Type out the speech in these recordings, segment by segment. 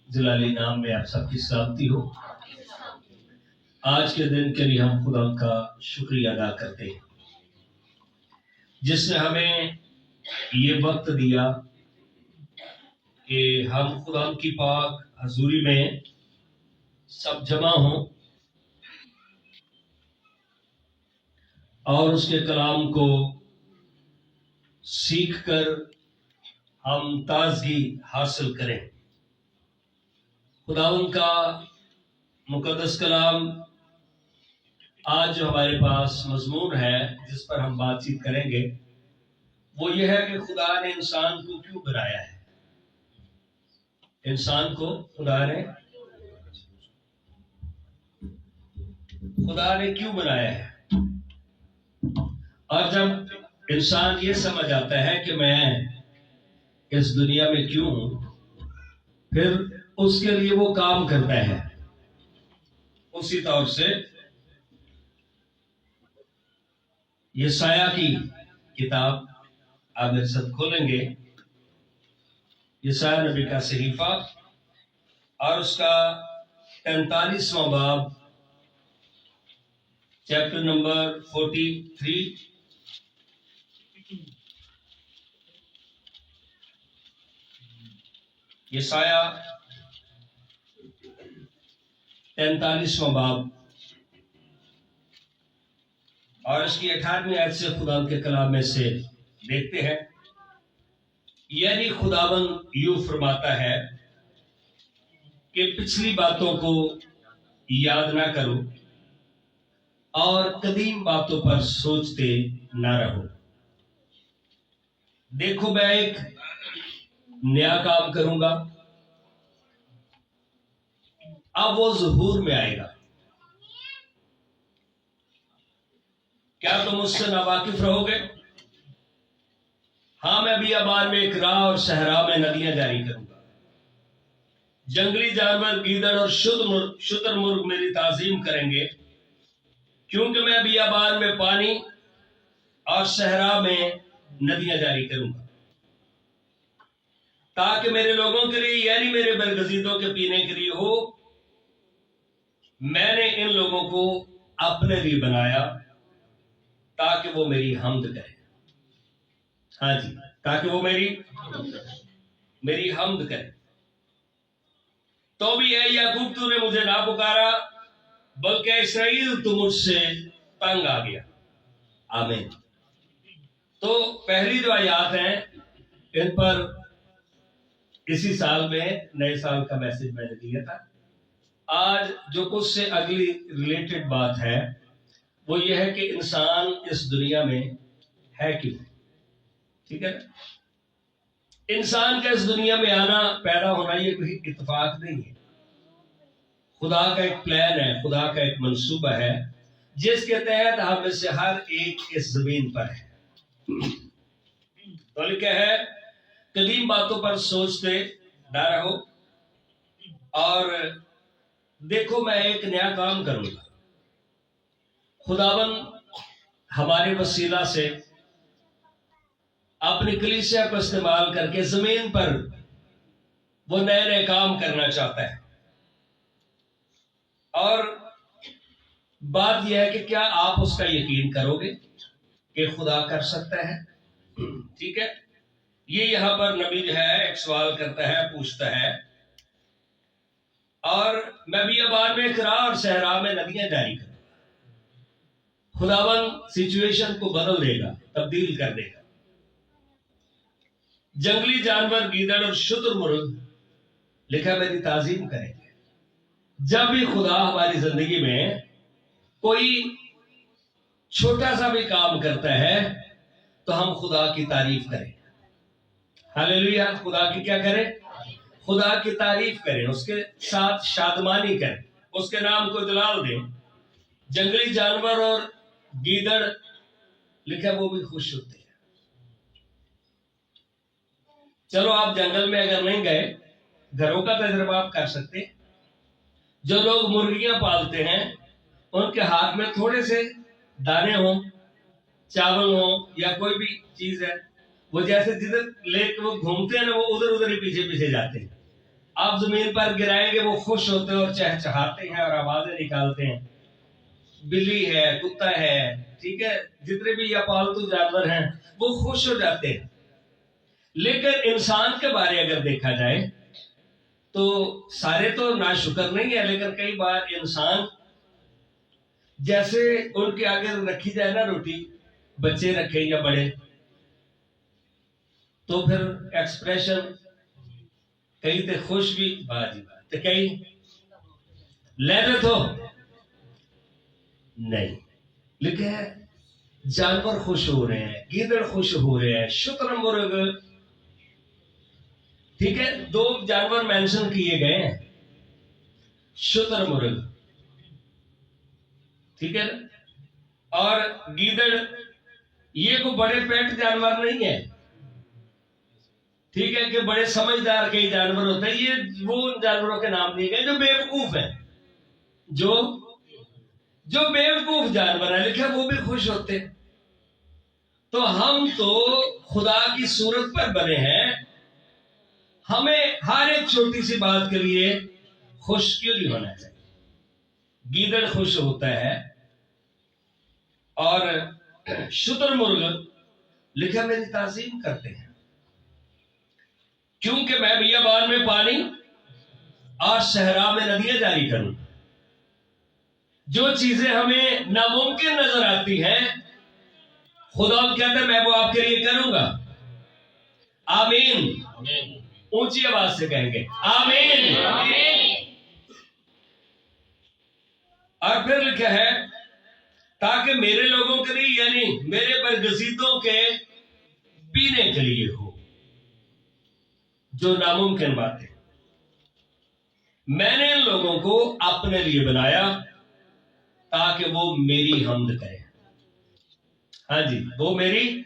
जलाली नाम में आप सबकी सलामती हो। आज के दिन के लिए हम खुदा का शुक्रिया अदा करते हैं जिसने हमें ये वक्त दिया कि हम खुदा की पाक हजूरी में सब जमा हों और उसके कलाम को सीख कर हम ताजगी हासिल करें। खुदावंद का मुकद्दस कलाम आज जो हमारे पास मजमून है जिस पर हम बातचीत करेंगे वो ये है कि खुदा ने इंसान को क्यों बनाया है। इंसान को खुदा ने क्यों बनाया है। और जब इंसान ये समझ आता है कि मैं इस दुनिया में क्यों हूं, फिर उसके लिए वो काम करता है। उसी तौर से यशाया की किताब आप मेरे साथ खोलेंगे, यशाया नबी का सहीफा और उसका 43वां बाब, चैप्टर नंबर 43। यशाया 43वां बाब और इसकी 18वीं आयत से खुदा के कलाम में से देखते हैं। यानी खुदावंद यूं फरमाता है कि पिछली बातों को याद ना करो और कदीम बातों पर सोचते ना रहो। देखो मैं एक नया काम करूंगा, अब वो ज़हूर में आएगा। क्या तुम उससे नावाकिफ रहोगे? हाँ, मैं बियाबान में एक राह और सहरा में नदियां जारी करूंगा। जंगली जानवर, गीदड़ और शुतुरमुर्ग मेरी ताजीम करेंगे, क्योंकि मैं बियाबान में पानी और सहरा में नदियां जारी करूंगा, ताकि मेरे लोगों के लिए यानी मेरे बरगजीदों के पीने के लिए हो। मैंने इन लोगों को अपने लिए बनाया ताकि वो मेरी हमद करें। हाँ जी, ताकि वो मेरी हमद करें। तो भी है याकूब, तूने मुझे ना पुकारा, बल्कि इस्राएल तू मुझसे तंग आ गया। आमीन। तो पहली जो आयात हैं इन पर इसी साल में नए साल का मैसेज मैंने दिया था। आज जो कुछ से अगली रिलेटेड बात है वो ये है कि इंसान इस दुनिया में है क्यों। ठीक है ना। इंसान का इस दुनिया में आना, पैदा होना ये कोई इत्तेफाक नहीं है। खुदा का एक प्लान है, खुदा का एक मंसूबा है जिसके तहत हम में से हर एक इस जमीन पर है। तो लिखा है कदीम बातों पर सोचते ना रहो और देखो मैं एक नया काम करूंगा। खुदावन हमारे वसीला से अपनी कलीसिया को इस्तेमाल करके जमीन पर वो नए नए काम करना चाहता है। और बात यह है कि क्या आप उसका यकीन करोगे कि खुदा कर सकता है। ठीक है, ये यहां पर नबी जो है एक सवाल करता है, पूछता है, और मैं बियाबान में एक राह और सहरा में नदियां जारी करूंगा। खुदावन सिचुएशन को बदल देगा, तब्दील कर देगा। जंगली जानवर, गीदड़ और शुतुरमुर्ग लिखा मेरी ताजीम करेंगे। जब भी खुदा हमारी जिंदगी में कोई छोटा सा भी काम करता है तो हम खुदा की तारीफ करें। हालेलुया। खुदा की क्या करें? खुदा की तारीफ करें, उसके साथ शादमानी करें, उसके नाम को जलाल दें। जंगली जानवर और गीदड़ लिखा वो भी खुश होते हैं। चलो आप जंगल में अगर नहीं गए, घरों का तजुर्बा आप कर सकते हैं। जो लोग मुर्गियां पालते हैं उनके हाथ में थोड़े से दाने हों, चावल हो या कोई भी चीज है, वो जैसे जिधर लेके वो घूमते हैं ना, वो उधर उधर ही पीछे पीछे जाते हैं। आप जमीन पर गिराएंगे वो खुश होते हैं और चहचहाते हैं और आवाजें निकालते हैं। बिल्ली है, कुत्ता है, ठीक है, जितने भी या पालतू जानवर हैं वो खुश हो जाते हैं। लेकिन इंसान के बारे अगर देखा जाए तो सारे तो नाशुक्र नहीं है, लेकिन कई बार इंसान जैसे उनके आगे रखी जाए ना रोटी, बच्चे रखे या बड़े, तो फिर एक्सप्रेशन कहीं तो खुश भी बाजी बात तो कहीं लेते तो नहीं। लेकिन जानवर खुश हो रहे हैं, गीदड़ खुश हो रहे हैं, शुतुरमुर्ग, ठीक है, दो जानवर मेंशन किए गए हैं, शुतुरमुर्ग, ठीक है, और गीदड़। ये कोई बड़े पेट जानवर नहीं है, ठीक है, कि बड़े समझदार कई जानवर होते हैं। ये वो जानवरों के नाम दिए गए जो बेवकूफ है, जो बेवकूफ जानवर है, लिखा वो भी खुश होते। तो हम तो खुदा की सूरत पर बने हैं, हमें हर एक छोटी सी बात के लिए खुश क्यों नहीं होना चाहिए। गीदड़ खुश होता है और शुतुरमुर्ग लिखा मेरी ताज़ीम करते हैं, क्योंकि मैं बियाबान में पानी और सहरा में नदियां जारी करूं। जो चीजें हमें नामुमकिन नजर आती हैं, खुदा कहते हैं मैं वो आपके लिए करूंगा। आमीन। ऊंची आवाज से कहेंगे आमीन। और फिर लिखा है ताकि मेरे लोगों के लिए यानी मेरे बरगजीदों के पीने के लिए हो जो नामुमकिन बात है। मैंने इन लोगों को अपने लिए बनाया ताकि वो मेरी हम्द करें। हाँ जी, वो मेरी,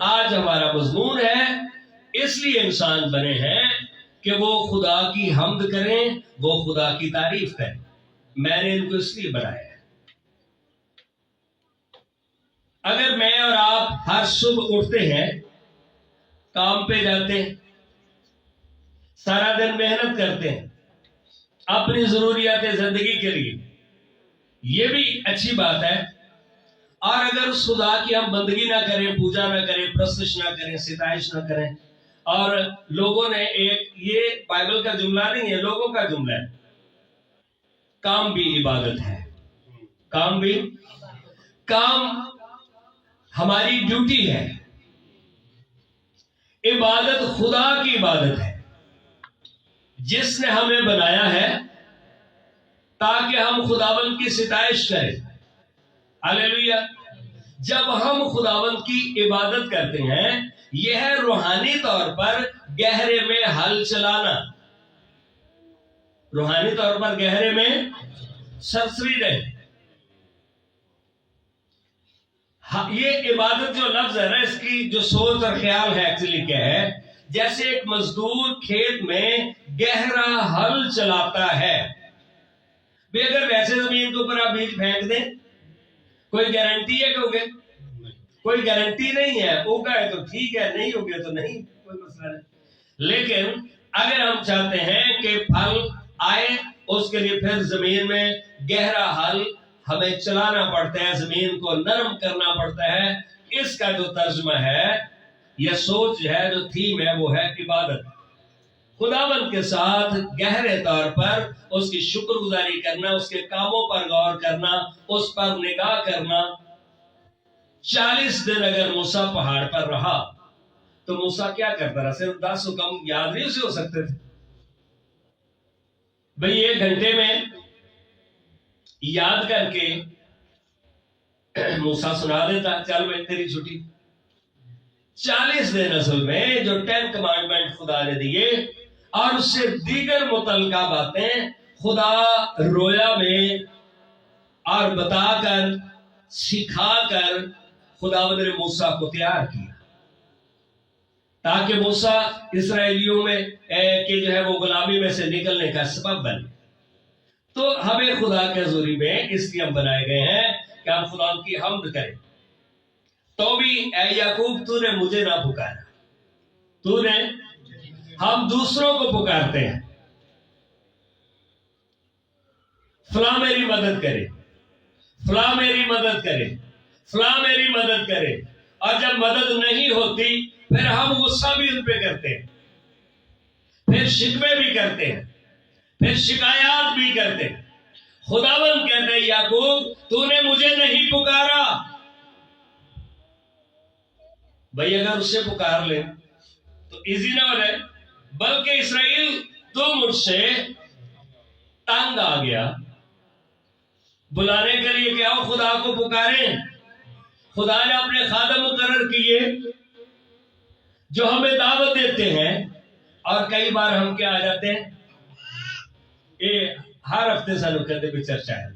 आज हमारा मजमून है, इसलिए इंसान बने हैं कि वो खुदा की हम्द करें, वो खुदा की तारीफ करें। मैंने इनको इसलिए बनाया है। अगर मैं और आप हर सुबह उठते हैं, काम पे जाते हैं, सारा दिन मेहनत करते हैं अपनी जरूरियात जिंदगी के लिए, ये भी अच्छी बात है। और अगर उस खुदा की हम बंदगी ना करें, पूजा ना करें, प्रस्तुत ना करें, सिताइश ना करें, और लोगों ने एक, ये बाइबल का जुमला नहीं है, लोगों का जुमला है, काम भी इबादत है। काम हमारी ड्यूटी है। इबादत खुदा की इबादत है जिसने हमें बनाया है ताकि हम खुदावंद की सिताइश करें। हालेलुया। जब हम खुदावंद की इबादत करते हैं, यह है रूहानी तौर पर गहरे में हल चलाना, रूहानी तौर पर गहरे में सरसरी रहे। हाँ, ये इबादत जो लफ्ज है ना, इसकी जो सोच और ख्याल है एक्चुअली क्या है, जैसे एक मजदूर खेत में गहरा हल चलाता है। भी अगर वैसे जमीन के ऊपर आप बीज फेंक दें, कोई गारंटी है कि उगे? कोई गारंटी नहीं है। उगा है तो ठीक है, नहीं उगे तो नहीं, कोई मसला नहीं। लेकिन अगर हम चाहते हैं कि फल आए, उसके लिए फिर जमीन में गहरा हल हमें चलाना पड़ता है, जमीन को नरम करना पड़ता है। इसका जो तर्जुमा है, यह सोच है, जो थीम है, वो है इबादत। खुदावंद के साथ गहरे तौर पर उसकी शुक्रगुजारी करना, उसके कामों पर गौर करना, उस पर निगाह करना। 40 दिन अगर मूसा पहाड़ पर रहा तो मूसा क्या करता रहा? सिर्फ 10 हुक्म याद नहीं उसे हो सकते थे भाई? 1 घंटे में याद करके मूसा सुना देता, चल भाई तेरी छुट्टी। 40 दिन असल में जो 10 कमांडमेंट खुदा ने दिए और उससे दीगर मुतल्लिका बातें खुदा रोया में और बताकर, सिखाकर खुदावंद ने मूसा को तैयार किया ताकि मूसा इस्राएलियों में के जो है वो गुलामी में से निकलने का सबब बने। तो हमें खुदा के हुजूरी में इसलिए हम बनाए गए हैं कि हम खुदा की हम्द करें। तो भी ऐ याकूब, तूने मुझे ना पुकारा, तूने, हम दूसरों को पुकारते हैं। फला मेरी मदद करे, फला मेरी मदद करे, फला मेरी मदद करे। और जब मदद नहीं होती फिर हम गुस्सा भी उन पे करते हैं, फिर शिकवे भी करते हैं, फिर शिकायत भी करते हैं। खुदावंद कहते हैं याकूब तूने मुझे नहीं पुकारा। भाई अगर उससे पुकार ले तो इजी ना हो जाए, बल्कि इसराइल तू मुझसे तंग आ गया, बुलाने के लिए क्या हो खुदा को पुकारे। खुदा ने अपने खादम मुकर्रर किए जो हमें दावत देते हैं, और कई बार हम क्या आ जाते हैं, ये हर हफ्ते सानू कहते भी चर्चा है,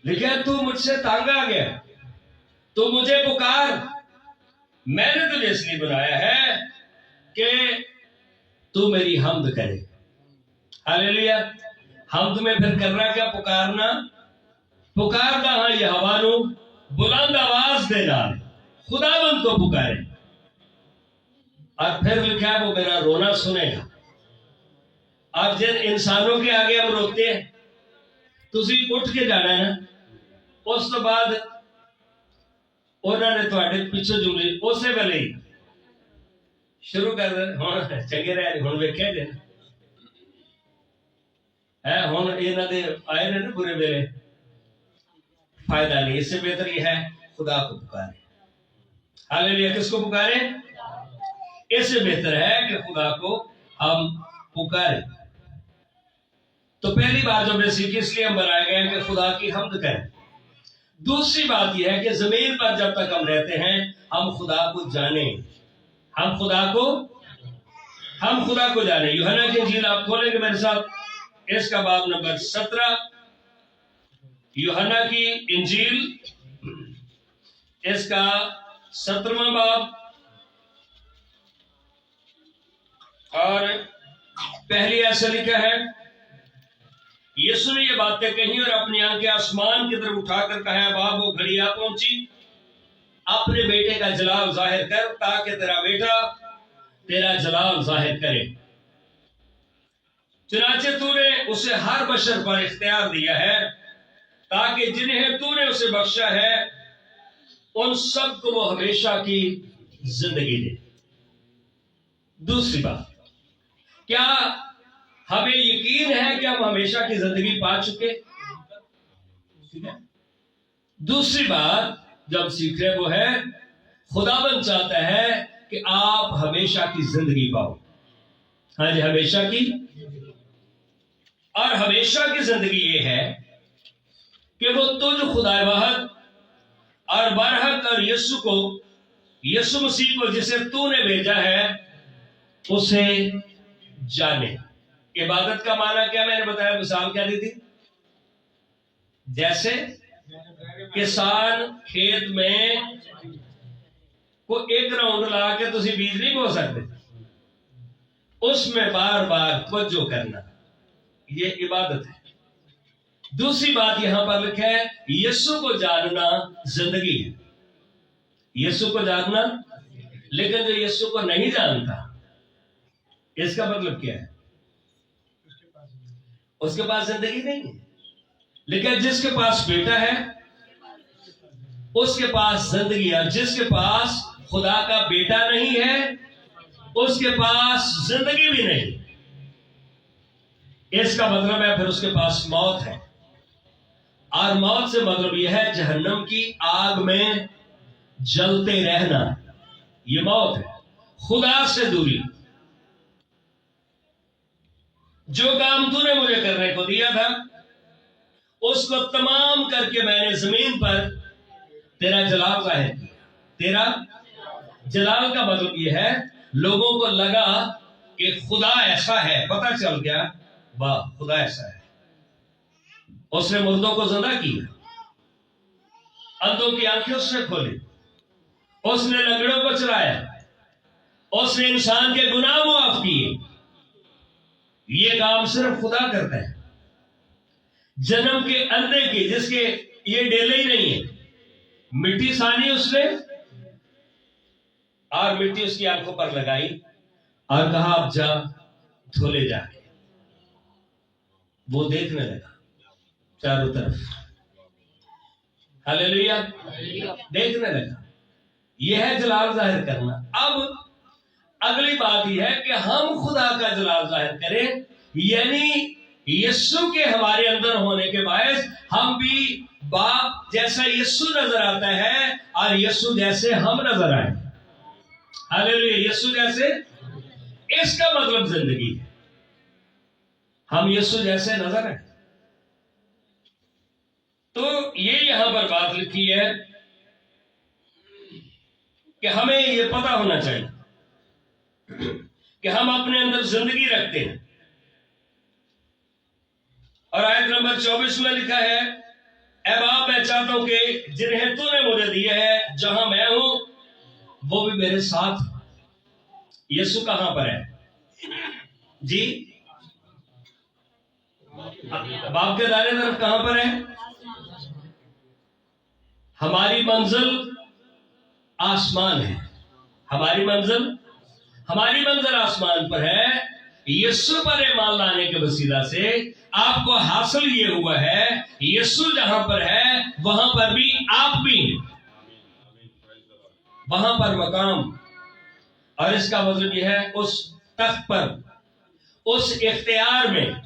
लेकिन तू मुझसे तंग आ गया, तू मुझे पुकार, मैंने तुझे इसलिए बनाया है कि तू मेरी हमद करे। हालेलुया। हमद में फिर करना क्या, पुकारना। पुकारदा हाँ यहोवा नू बुलंद आवाज दे नाल, खुदावंद को पुकारे। और फिर लिखा है वो मेरा रोना सुनेगा। अब जिन इंसानों के आगे हम रोते हैं, तुसी उठ के जाना है ना, उस तो बाद उन्होंने तुहाडे पिछे जुमले उसे वेले ही शुरू कर दे। हुण चंगे रह, हुण वेख्या जे है, हुण इन्हां दे आए ने बुरे वेले, फायदा नहीं। इससे बेहतर यह है खुदा को पुकारे। हालेलुया। किसको पुकारे? इससे बेहतर है कि खुदा को हम पुकारे। तो पहली बात जो हमने सीखी, इसलिए हम बनाए गए हैं कि खुदा की हमद करें। दूसरी बात यह है कि जमीन पर जब तक हम रहते हैं हम खुदा को जाने, हम खुदा को जाने। यूहन्ना की इंजील आप खोलेंगे मेरे साथ, इसका बाब नंबर 17। यूहन्ना की इंजील इसका 17वां बाब, और पहली ऐसा लिखा है, यीशु ने ये बातें कही और अपनी आंखें आसमान की तरफ उठाकर कहा, बाप वो घड़ी आ पहुंची, अपने बेटे का जलाल जाहिर कर, ताकि तेरा बेटा तेरा जलाल जाहिर करे। चुनाचे तूने उसे हर बशर पर इख्तियार दिया है, ताकि जिन्हें तूने उसे बख्शा है उन सबको वो हमेशा की जिंदगी दे। दूसरी बात, क्या हमें यकीन है कि हम हमेशा की जिंदगी पा चुके? दूसरी बात जब सीख रहे वो है, खुदावंद चाहता है कि आप हमेशा की जिंदगी पाओ। हाँ जी, हमेशा की। और हमेशा की जिंदगी ये है कि वो तुझ खुदा वाहद और बरहक और यीशु मसीह को जिसे तूने भेजा है उसे जाने। इबादत का माना क्या, मैंने बताया, मिसाल क्या दी थी, जैसे किसान खेत में को एक राउंड ला के तुसी बीज नहीं बो सकते, उसमें बार बार तवज्जो करना, ये इबादत है। दूसरी बात यहां पर लिखा है, यीशु को जानना जिंदगी है। यीशु को जानना, लेकिन जो यीशु को नहीं जानता, इसका मतलब क्या है? उसके पास जिंदगी नहीं है। लेकिन जिसके पास बेटा है उसके पास जिंदगी है। जिसके पास खुदा का बेटा नहीं है उसके पास जिंदगी भी नहीं। इसका मतलब है फिर उसके पास मौत है, और मौत से मतलब यह है जहन्नम की आग में जलते रहना, यह मौत है, खुदा से दूरी। जो काम तूने मुझे करने को दिया था उसको तमाम करके मैंने जमीन पर तेरा जलाल जाहिर किया। तेरा जलाल का मतलब यह है, लोगों को लगा कि खुदा ऐसा है, पता चल गया वाह खुदा ऐसा है। उसने मुर्दों को जिंदा किया, अंधों की आंखें उसने खोली, उसने लंगड़ों को चलाया, उसने इंसान के गुनाह माफ किए। ये काम सिर्फ खुदा करता है। जन्म के अंधे की, जिसके ये डेले ही नहीं है, मिट्टी सानी उसने और मिट्टी उसकी आंखों पर लगाई और कहा अब जा धोले जाके। वो देखने लगा चारों तरफ, हालेलुया, देखने लगा। यह है जलाल जाहिर करना। अब अगली बात यह है कि हम खुदा का जलाल जाहिर करें, यानी यीशु के हमारे अंदर होने के बायस हम भी बाप जैसा यीशु नजर आता है और यीशु जैसे हम नजर आए। हालेलुया, यीशु जैसे, इसका मतलब जिंदगी है, हम यीशु जैसे नजर आए। तो ये यहां पर बात लिखी है कि हमें यह पता होना चाहिए कि हम अपने अंदर जिंदगी रखते हैं। और आयत नंबर 24 में लिखा है, ऐ बाप मैं चाहता हूं कि जिन्हें तूने मुझे दिया है, जहां मैं हूं वो भी मेरे साथ। यीशु कहां पर है जी? बाप के दाहिने तरफ कहां पर है? हमारी मंजिल आसमान है, हमारी मंजिल आसमान पर है। यीशु पर ईमान लाने के वसीला से आपको हासिल ये हुआ है, यीशु जहां पर है वहां पर भी आप भी हैं, वहां पर मकाम। और इसका मतलब यह है उस तख्त पर, उस इख्तियार में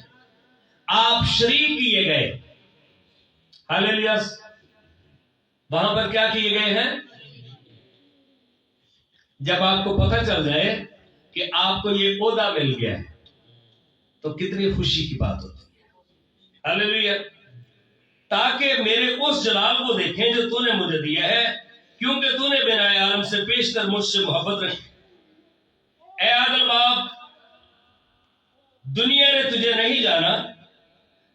आप शरीक किए गए। हालेलुया, वहां पर क्या किए गए हैं? जब आपको पता चल जाए कि आपको ये ओहदा मिल गया है तो कितनी खुशी की बात होती है। हालेलुया, ताकि मेरे उस जलाल को देखें जो तूने मुझे दिया है, क्योंकि तूने बिना आलम से पेशतर मुझसे मोहब्बत रखी। ऐ आदल बाप, दुनिया ने तुझे नहीं जाना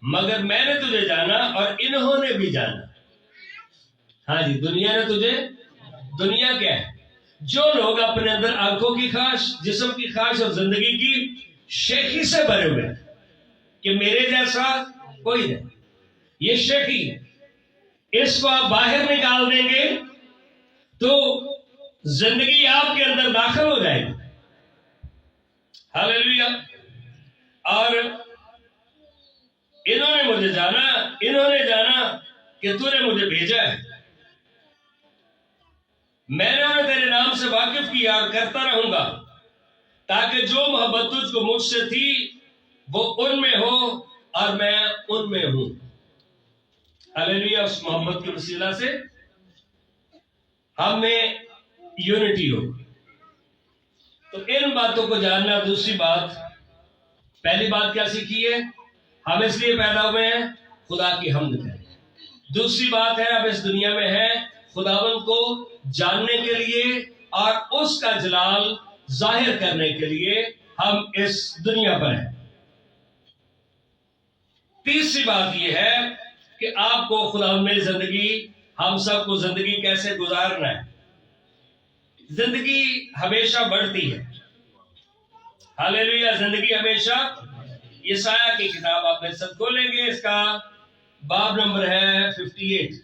मगर मैंने तुझे जाना और इन्होंने भी जाना। हाँ जी, दुनिया ने तुझे, दुनिया क्या है? जो लोग अपने अंदर आंखों की ख्वाहिश, जिस्म की ख्वाहिश और जिंदगी की शेखी से भरे हुए कि मेरे जैसा कोई नहीं, ये शेखी, इसको आप बाहर निकाल देंगे तो जिंदगी आपके अंदर दाखिल हो जाएगी। हालेलुया। और इन्होंने मुझे जाना, इन्होंने जाना कि तूने मुझे भेजा है। मैंने उन्हें तेरे नाम से वाकिफ किया और करता रहूंगा, ताकि जो मोहब्बत तुझको मुझसे थी वो उनमें हो और मैं उनमें हूं। हालेलुया, उस मोहब्बत के वसीला से हम में यूनिटी हो। तो इन बातों को जानना। दूसरी बात, पहली बात क्या सीखी है? हम इसलिए पैदा हुए हैं खुदा की हम्द करें। दूसरी बात है, हम इस दुनिया में हैं खुदावंद को जानने के लिए और उसका जलाल जाहिर करने के लिए हम इस दुनिया पर हैं। तीसरी बात यह है कि आपको खुदावंद में जिंदगी, हम सबको जिंदगी कैसे गुजारना है। जिंदगी हमेशा बढ़ती है। हालेलुया, जिंदगी हमेशा। यशायाह की किताब आप मेरे साथ खोलेंगे, इसका बाब नंबर है 58,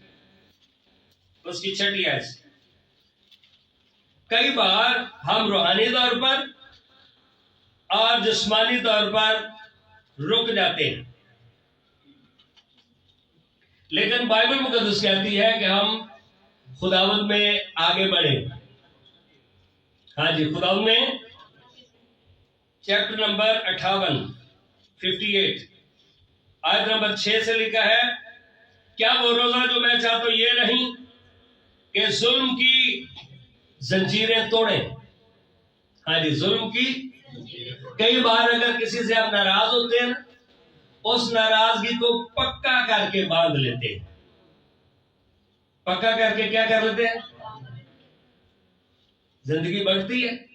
उसकी 6ठी आयत। कई बार हम रूहानी तौर पर और जिस्मानी तौर पर रुक जाते हैं, लेकिन बाइबल मुकद्दस कहती है कि हम खुदावंद में आगे बढ़े। हाँ जी, खुदावंद में चैप्टर नंबर 58 आयत नंबर 6 से लिखा है, क्या वो रोजा जो मैं चाहता हूं ये नहीं कि जुल्म की जंजीरें तोड़े। हाँ जी, जुल्म की। कई बार अगर किसी से आप नाराज होते हैं, उस नाराजगी को पक्का करके बांध लेते हैं। पक्का करके क्या कर लेते हैं? जिंदगी बढ़ती है,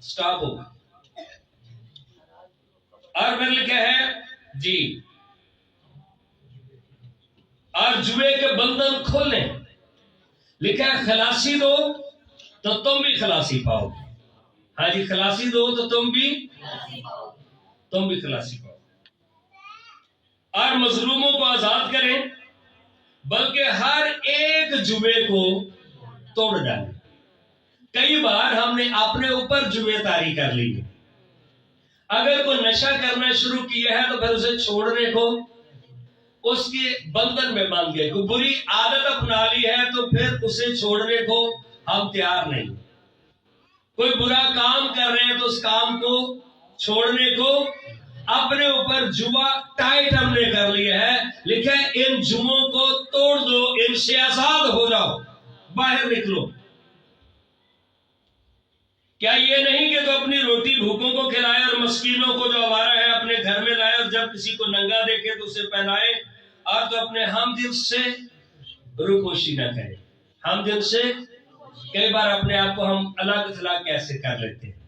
स्टॉप होगा। और फिर लिखा है जी, और जुए के बंधन खोलने। लिखा है खलासी दो तो तुम भी खलासी पाओगे। हाँ जी, खलासी दो तो तुम भी खलासी पाओगे। और मजलूमों को आजाद करें, बल्कि हर एक जुए को तोड़ डालें। कई बार हमने अपने ऊपर जुए तारी कर ली, अगर कोई नशा करना शुरू किया है तो फिर उसे छोड़ने को उसके बंधन में बांध गए। कोई बुरी आदत अपना ली है तो फिर उसे छोड़ने को हम तैयार नहीं। कोई बुरा काम कर रहे हैं तो उस काम को छोड़ने को अपने ऊपर जुआ टाइट हमने कर लिया है। लिखा है इन जुओं को तोड़ दो, इनसे आजाद हो जाओ, बाहर निकलो। क्या ये नहीं कि तो अपनी रोटी भूखों को खिलाए और मस्कीनों को जो आवारा है अपने घर में लाए, और जब किसी को नंगा देखे तो उसे पहनाए, और तो अपने हमदिल से रूपोशी न करे। हमदिल से कई बार अपने आप को हम अलग थलग कैसे कर लेते हैं।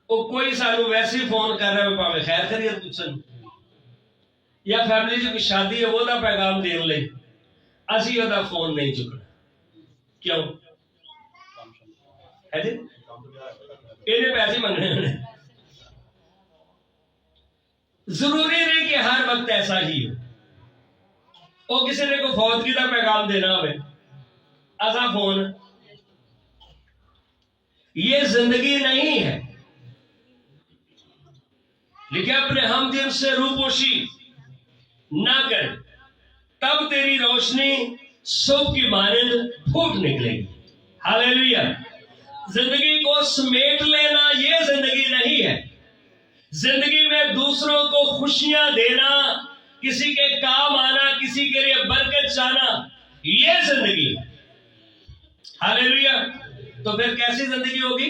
वो कोई सानू वैसे ही फोन कर रहा है भावे खैर खैरियत पूछन, या फैमिली की शादी है वो पैगाम देने लई असी ओदा फोन नहीं चुकना। क्यों है जी? इन्हें पैसे मंगने। जरूरी नहीं कि हर वक्त ऐसा ही हो। वो किसी ने को फौतगी का पैगाम देना हो असा फोन, ये जिंदगी नहीं है। लेकिन अपने हमदिल से रूपोशी ना कर, तब तेरी रोशनी सुबह की मानंद फूट निकलेगी। हालेलुया। जिंदगी को समेट लेना ये जिंदगी नहीं है। जिंदगी में दूसरों को खुशियां देना, किसी के काम आना, किसी के लिए बरकत चाहना, ये जिंदगी। हालेलुया। तो फिर कैसी जिंदगी होगी?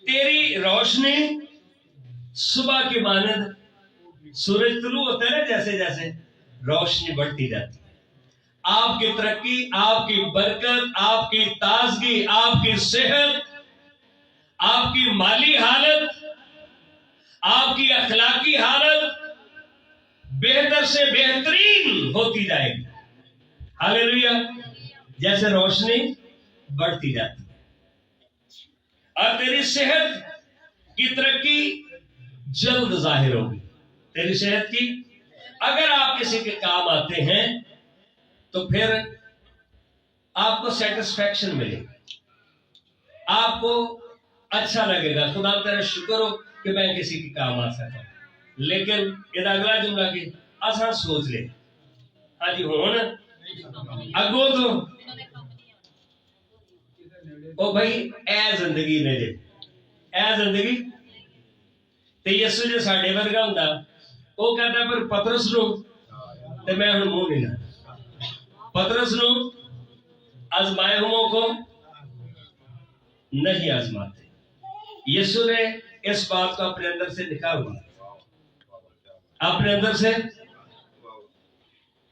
तेरी रोशनी सुबह की मानंद, सूरज तुलू होता है ना, जैसे जैसे रोशनी बढ़ती जाती है, आपकी तरक्की, आपकी बरकत, आपकी ताजगी, आपकी सेहत, आपकी माली हालत, आपकी अखलाकी हालत बेहतर से बेहतरीन होती जाएगी। हालेलुया। जैसे रोशनी बढ़ती जाती है, और तेरी सेहत की तरक्की जल्द जाहिर होगी। तेरी सेहत की, अगर आप किसी के काम आते हैं तो फिर आपको सेटिस्फैक्शन मिलेगी, आपको अच्छा लगेगा। खुदा तेरा शुक्र हो कि मैं किसी के काम आ सका। लेकिन ये अगला जुमला की आसान सोच ले, हाँ जी हुण अगो तो ओ भाई ए जिंदगी ने जे ए जिंदगी ते यसु जे साडे वर्गा हुंदा वो कहता पर पतरस नु ते मैं हुण मुंह नहीं ला। पतरस नु आजमाए हुओं को नहीं आजमाते। यीशु ने इस बात को अपने अंदर से लिखा हुआ, अपने अंदर से।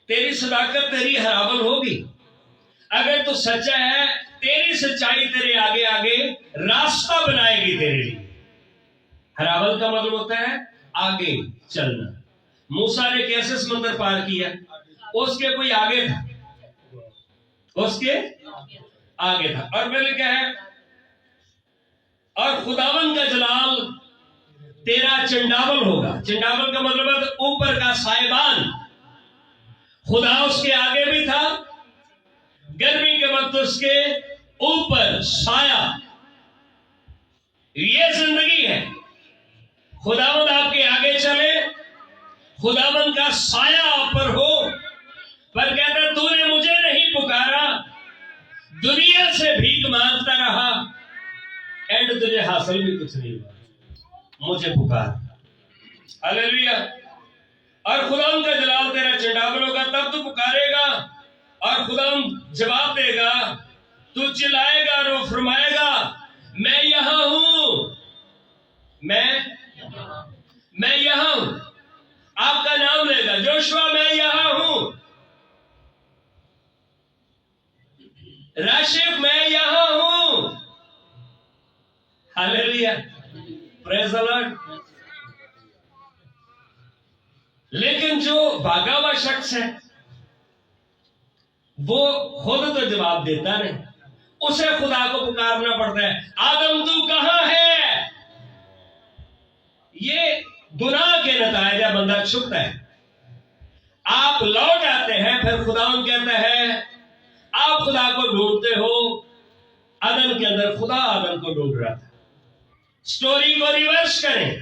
तेरी सदाकत तेरी हरावल होगी। अगर तू सच्चा है, तेरी सच्चाई तेरे आगे आगे रास्ता बनाएगी तेरे लिए। हरावल का मतलब होता है आगे चलना। मूसा ने कैसे समंदर पार किया? उसके कोई आगे था, उसके आगे था। और मैंने क्या है, और खुदावन का जलाल तेरा चंडावल होगा। चंडावल का मतलब है ऊपर का साहिबान। खुदा उसके आगे भी था, गर्मी के वक्त उसके ऊपर साया। ये जिंदगी है। खुदावंद आपके आगे चले, खुदावंद का साया आप पर हो। पर कहता तूने मुझे नहीं पुकारा, दुनिया से भीख मांगता रहा, एंड तुझे हासिल भी कुछ नहीं हुआ, मुझे पुकार। हालेलुया। और खुदावंद का जलाल तेरा चंडावल होगा, तब तू पुकारेगा और खुदावंद जवाब देगा। तू चिल्लाएगा और वो फरमाएगा मैं यहां हूं, मैं यहां हूं। आपका नाम लेगा, जोशुआ मैं यहां हूं, राशिफ मैं यहां हूं। Hallelujah, praise the Lord. लेकिन जो भागा हुआ शख्स है वो खुद तो जवाब देता नहीं, उसे खुदा को पुकारना पड़ता है। आदम तू कहां है? ये गुनाह के नतीजा बंदा छुपता है। आप लौट आते हैं, फिर खुदा कहता है आप खुदा को ढूंढते हो। अदन के अंदर खुदा आदम को ढूंढ रहा था। स्टोरी को रिवर्स करें।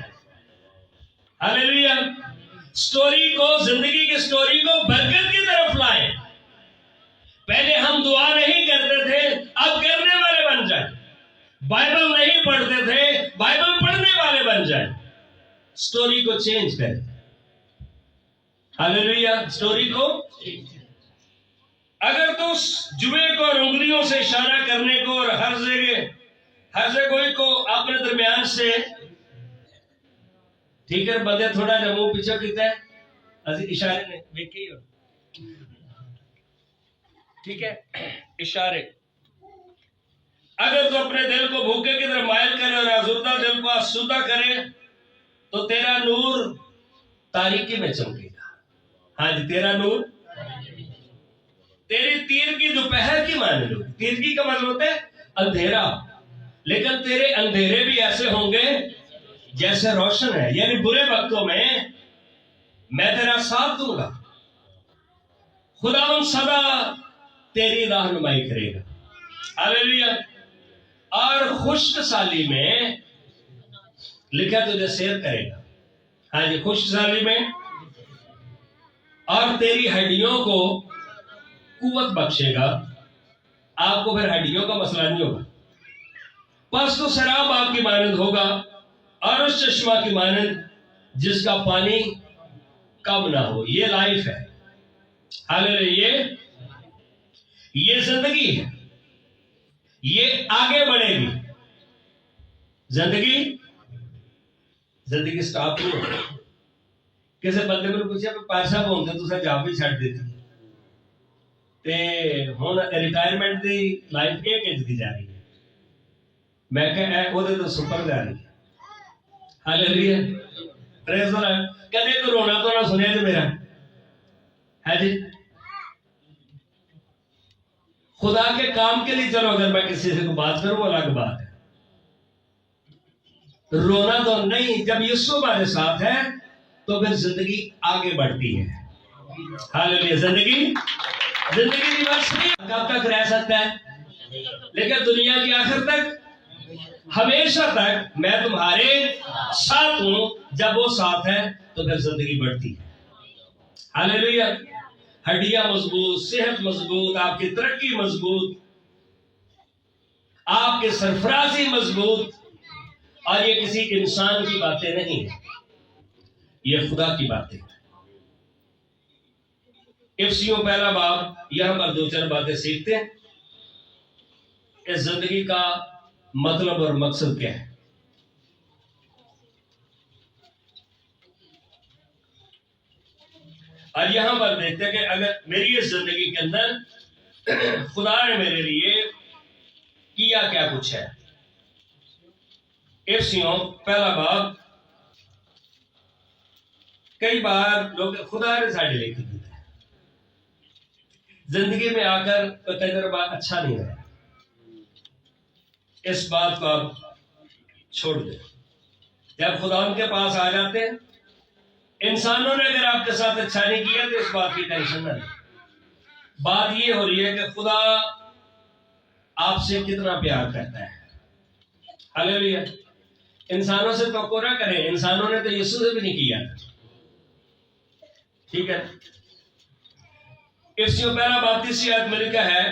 हालेलुया। स्टोरी को, जिंदगी की स्टोरी को बरकत की तरफ लाएं। पहले हम दुआ नहीं करते थे, अब करने वाले बन जाए। बाइबल नहीं पढ़ते थे, बाइबल पढ़ने वाले बन जाए। स्टोरी को चेंज करें। हालेलुया। स्टोरी को, अगर तो जुए को और उंगलियों से इशारा करने को और हर जगह को अपने दरमियान से, ठीक है, बंदे थोड़ा जिहा मुंह पिछे किता है, असि इशारे ने वेखे ही हो, ठीक है, इशारे। अगर तो अपने दिल को भूखे की तरफ मायल करे और आज़ुर्दा दिल को आसूदा करे, तो तेरा नूर तारीकी में चमकेगा। हाँ जी, तेरा नूर, तेरी तीर की दोपहर की मान लो। तीरगी का मतलब होता है अंधेरा, लेकिन तेरे अंधेरे भी ऐसे होंगे जैसे रोशन है। यानी बुरे वक्तों में मैं तेरा साथ दूंगा। खुदावंद सदा तेरी रहनुमाई करेगा। हालेलुया। और खुश्क साली में लिखा तुझे सैर करेगा। हाँ जी, खुश्क साली में, और तेरी हड्डियों को कुव्वत बख्शेगा। आपको फिर हड्डियों का मसला नहीं होगा। बस तो शराब आपकी मानंद होगा, और उस चश्मा की मानंद जिसका पानी कम ना हो। ये लाइफ है। हालेलुया। ये जिंदगी है, ये आगे बढ़ेगी। जिंदगी स्टॉप नहीं होगी। किसी बंदे ने पूछा पैसा होंगे तो जॉब भी छड़ देती ते हुण रिटायरमेंट की लाइफ एक इंच की जा रही है। मैं कहा ओदे तो सुपर जा रही है। हालेलुया। Praise the Lord. कदे तो रोना तो ना सुनिया जी मेरा है जी। खुदा के काम के लिए चलो, अगर मैं किसी से बात करूं अलग बात है, रोना तो नहीं। जब यीशु हमारे साथ है तो फिर जिंदगी आगे बढ़ती है। हालेलुया। जिंदगी की बस कब तक रह सकता है, लेकिन दुनिया की आखिर तक, हमेशा तक मैं तुम्हारे साथ हूं। जब वो साथ है तो फिर जिंदगी बढ़ती है। हालेलुया। हड्डियां मजबूत, सेहत मजबूत, आपकी तरक्की मजबूत, आपकी सरफराजी मजबूत। और ये किसी इंसान की बातें नहीं है, ये खुदा की बातें। इफ्सियों पहला बाब, यहां पर दो चार बातें सीखते हैं। इस जिंदगी का मतलब और मकसद क्या है। और यहां पर देखते हैं कि अगर मेरी इस जिंदगी के अंदर खुदा ने मेरे लिए किया क्या कुछ है। इफ्सियों पहला बाब, कई बार लोग खुदा ने साढ़े लेके दिया है, जिंदगी में आकर तो तजुर्बा अच्छा नहीं रहा। इस बात को आप छोड़ दें। जब खुदा उनके पास आ जाते हैं, इंसानों ने अगर आपके साथ अच्छा नहीं किया तो इस बात की टेंशन ना लें। बात ये हो रही है कि खुदा आपसे कितना प्यार करता है। हालेलुया। इंसानों से तो ना करें, इंसानों ने तो यीशु से भी नहीं किया। ठीक है। इफ्सियों पहला बाब 30 आयत में लिखा है,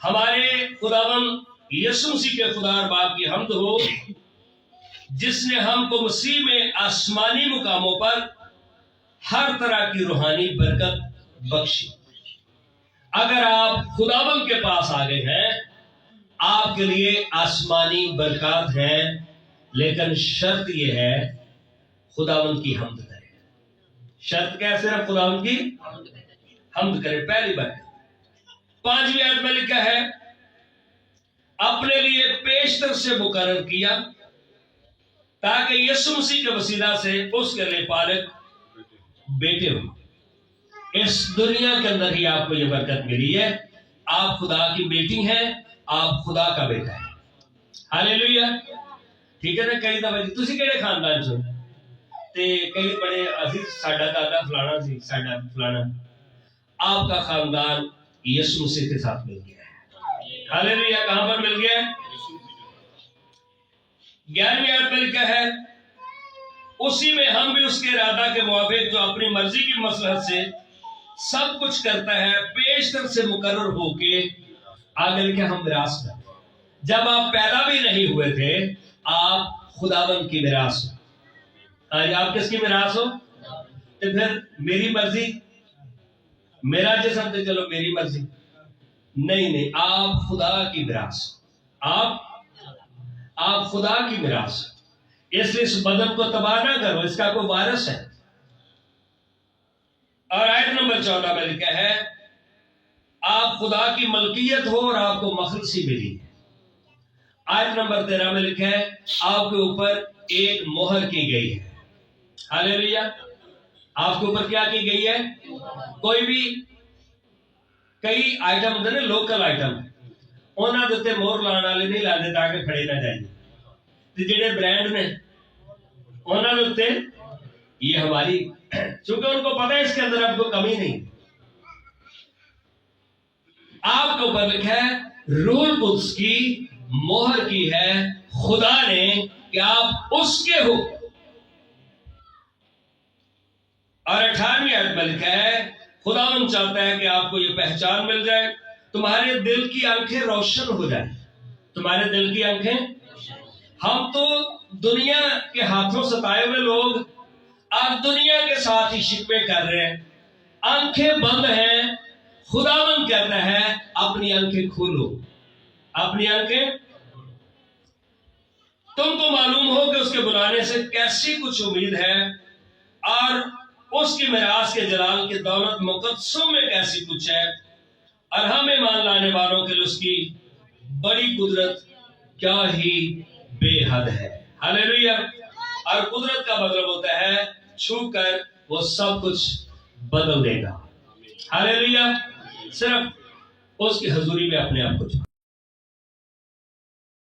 हमारे खुदावंद यीशु मसीह के खुदा और बाप की हम्द हो, जिसने हमको मसीह में आसमानी मुकामों पर हर तरह की रूहानी बरकत बख्शी। अगर आप खुदावंद के पास आ गए हैं, आपके लिए आसमानी बरकत हैं, लेकिन शर्त यह है खुदावंद की हम्द करें। शर्त क्या है? सिर्फ खुदावंद की हम्द करें। पहली बात 5वीं आयत में लिखा है, अपने लिए पेशतर से मुकर्रर किया ताकि यीशु मसीह के वसीला से उसके लिए पालक बेटे हो। इस दुनिया के अंदर ही आपको यह बरकत मिली है। आप खुदा की बेटी हैं, आप खुदा का बेटा है। हालेलुया। ठीक है ना। कई दफा जी तुसी केड़े खानदान चो ते कई बड़े अजीज साडा दादा फलाना सी, साडा फलाना। आपका खानदान यीशु मसीह के साथ मिल गया है। हालेलुया। कहां पर मिल गया है? 11वीं आयत में लिखा है, उसी में हम भी उसके इरादा के मुताबिक जो अपनी मर्जी की मसलहत से सब कुछ करता है, पेशतर से मुकर्रर होके आगे लिखे हम विरासत में। जब आप पैदा भी नहीं हुए थे, आप खुदावंद की मिरास हो। आज आप किसकी मिरास हो? तो फिर मेरी मर्जी, मेरा जिस्म, तो चलो मेरी मर्जी, नहीं, आप खुदा की मिरास, आप खुदा की मिरास। इसलिए इस बदन को तबाह ना करो, इसका कोई वारिस है। और आयत नंबर 14 में लिखा है, आप खुदा की मलकियत हो और आपको मखलसी मिली है। आयत नंबर 13 में लिखा है, आपके ऊपर एक मोहर की गई है। हालेलुया। आपके ऊपर क्या की गई है? कोई भी कई आइटम होंगे ना, लोकल आइटम, उन्होंने उत्ते मोहर लाने वाले नहीं लाते ताकि फड़े ना जाए। तो जेडे ब्रांड ने उन्होंने उत्ते ये हमारी, क्योंकि उनको पता है इसके अंदर आपको कमी नहीं। आपके ऊपर लिखा है रूल कुद्स की मोहर की है खुदा ने कि आप उसके हो। और 18वीं आयत में लिखा है, खुदावंद चाहता है कि आपको ये पहचान मिल जाए, तुम्हारे दिल की आंखें रोशन हो जाए। तुम्हारे दिल की आंखें, हम तो दुनिया के हाथों सताए हुए लोग आज दुनिया के साथ ही शिकवे कर रहे हैं, आंखें बंद हैं। खुदावंद कहता है अपनी आंखें खोलो, अपनी आंखें। तुमको मालूम हो कि उसके बुलाने से कैसी कुछ उम्मीद है और उसकी मिरास के जलाल की दौलत मुकद्दसों में कैसी कुछ है, और हम ईमान लाने वालों के लिए उसकी बड़ी कुदरत क्या ही बेहद है। हालेलुया। और कुदरत का मतलब होता है छू कर वो सब कुछ बदल देगा। हालेलुया। सिर्फ उसकी हजूरी में अपने आप को